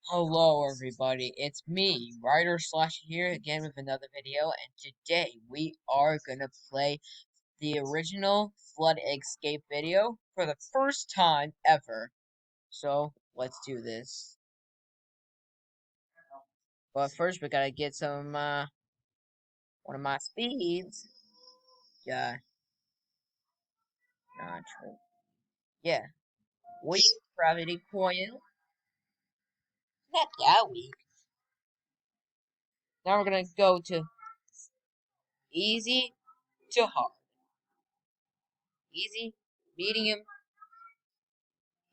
Hello everybody, it's me, ryder here again with another video, and today we are gonna play the original Flood Escape video for the first time ever. So, let's do this. But first we gotta get some, one of my speeds. Yeah, not true. Yeah, weak gravity coil. Not that weak. Now we're gonna go to easy to hard. Easy, medium,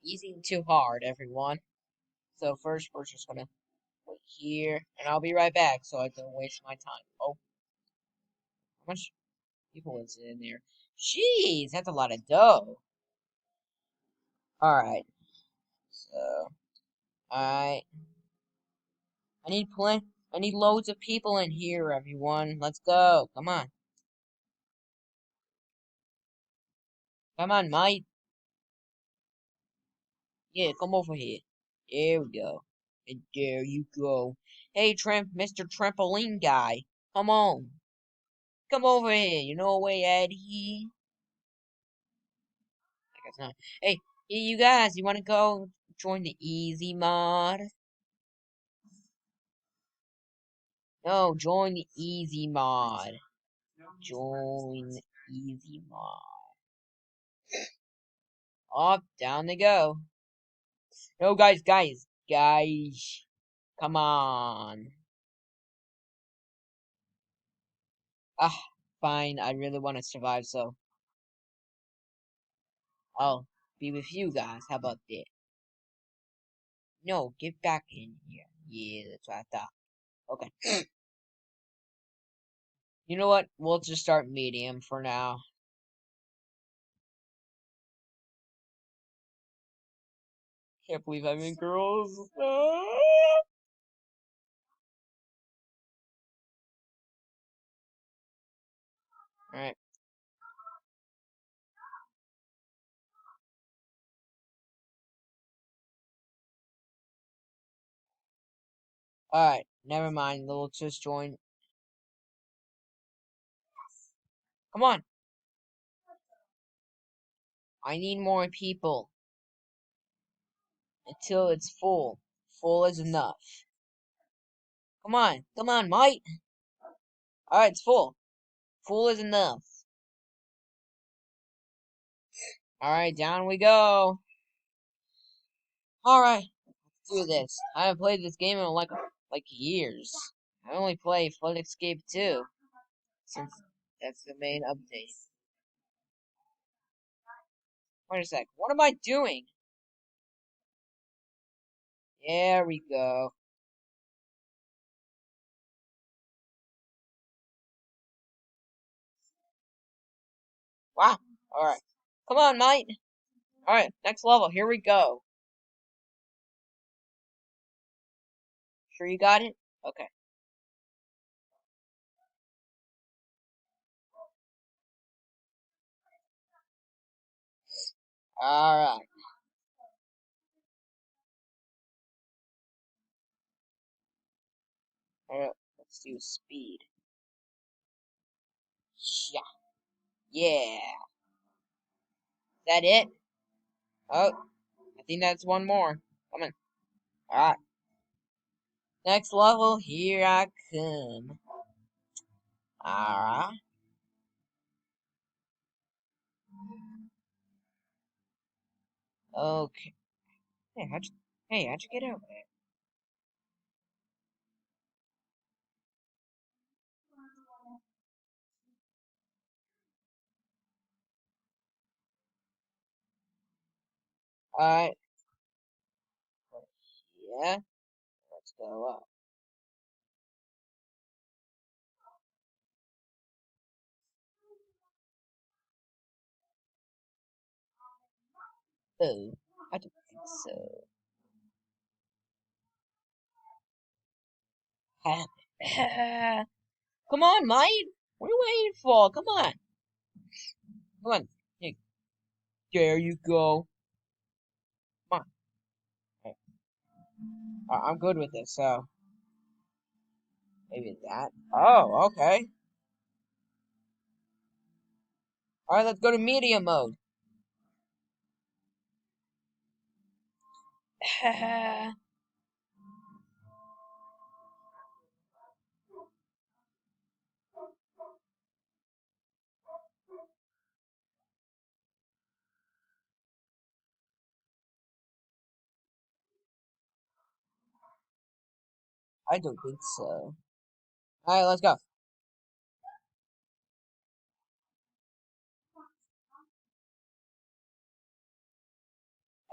easy to hard, everyone. So first, we're just gonna wait here, and I'll be right back, so I don't waste my time. Oh, how much people is in there? Jeez, that's a lot of dough. All right, so I need plenty. I need loads of people in here, everyone. Let's go. Come on, mate. Yeah, come over here. There we go. And there you go. Hey, Mr. Trampoline Guy. Come on. Come over here. You know a way out of here? I guess not. Hey, you guys, you want to go join the easy mod? No, join the easy mod. Join easy mod. Up, down they go. No, guys. Come on. Ah, fine. I really want to survive, so I'll be with you guys. How about that? No, get back in here. Yeah, that's what I thought. Okay. You know what? We'll just start medium for now. Can't believe I'm in girls. Alright. Alright. Never mind. We'll just join. Come on. I need more people. Until it's full. Full is enough. Come on. Come on, mate. Alright, it's full. Full is enough. Alright, down we go. Alright. Let's do this. I haven't played this game in like years. I only play Flood Escape 2. Since that's the main update. Wait a sec. What am I doing? There we go. Wow. Alright. Come on, mate. Alright, next level. Here we go. Sure you got it? Okay. Alright. Alright. Let's do speed. Yeah. Yeah. Is that it? Oh. I think that's one more. Come on. Alright. Next level. Here I come. Alright. Okay. How'd you get over there? Alright. Yeah. Let's go up. Oh. I don't think so. Come on, mate. What are you waiting for? Come on. Come on. Hey, there you go. Come on. I'm good with this, so maybe that. Oh, okay. Alright, let's go to medium mode. I don't think so. Alright, let's go.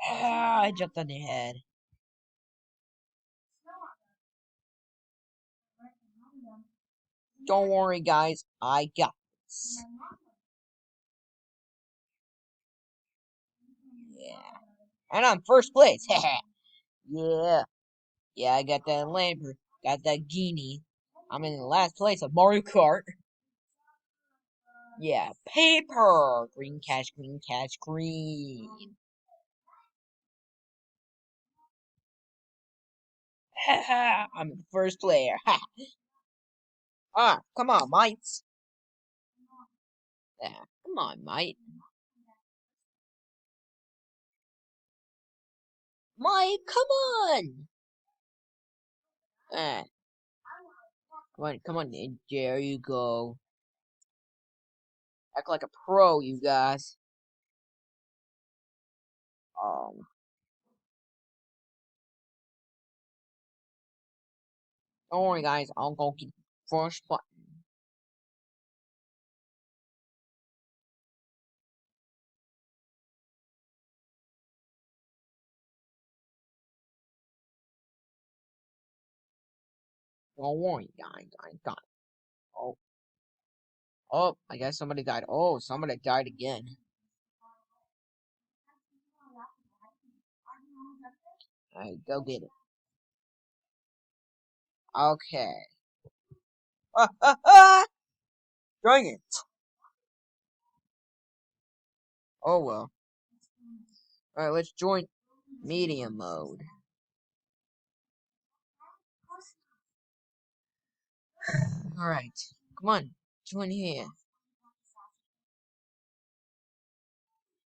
I jumped on your head. Don't worry, guys. I got this. Yeah. And I'm first place. Yeah. Yeah, I got that Lambert. Got that Genie. I'm in the last place of Mario Kart. Yeah. Paper. Green cash, green cash, green. I'm the first player. Come on, mates. Yeah, come on, mate. Mike, come on. Ah, come on, there you go. Act like a pro, you guys. Um, don't worry, guys. I'll go get first button. Don't worry, guys. I got it. Oh, oh, I guess somebody died. Oh, somebody died again. Alright, go get it. Okay. Ah, ah, ah! Dang it. Oh, well. Alright, let's join medium mode. Alright. Come on. Join here.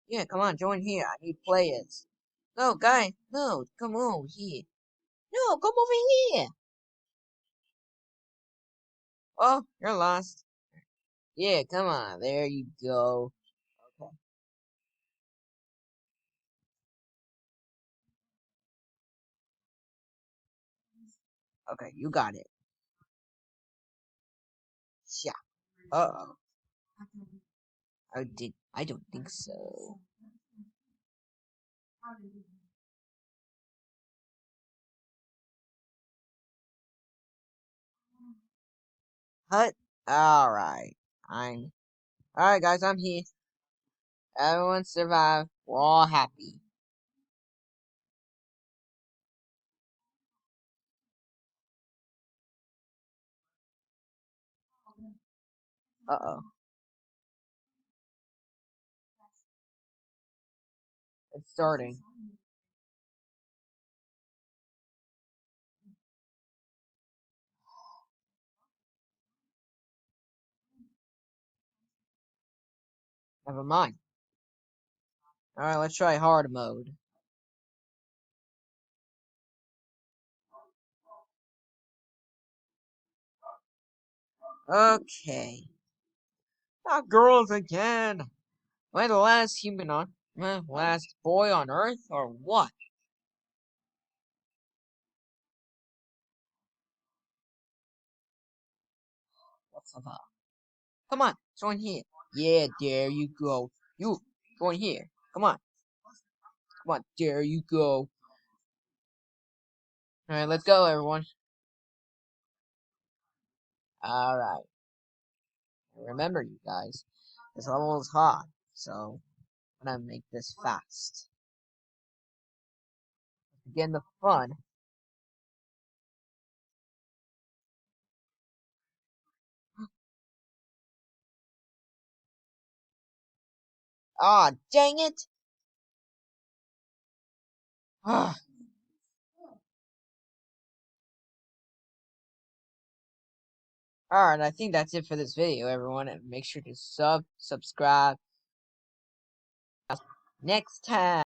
Yeah, come on, join here. I need players. No, guy, no, come over here. No, come over here. Oh, you're lost. Yeah, come on. There you go. Okay, okay, you got it. Yeah. Uh-oh. I don't think so. Hut. Alright. Alright, guys, I'm here. Everyone survived. We're all happy. Uh-oh. It's starting. Never mind. Alright, let's try hard mode. Okay. Not girls again. Am I the last human on, last boy on Earth, or what? What's up? Come on, join here. Yeah, there you go. You, join here. Come on, come on, there you go. Alright, let's go, everyone. Alright. Remember, you guys, this level is hard, so I'm gonna make this fast. Begin the fun. Ah, dang it! Ah, Alright, I think that's it for this video, everyone. And make sure to subscribe next time.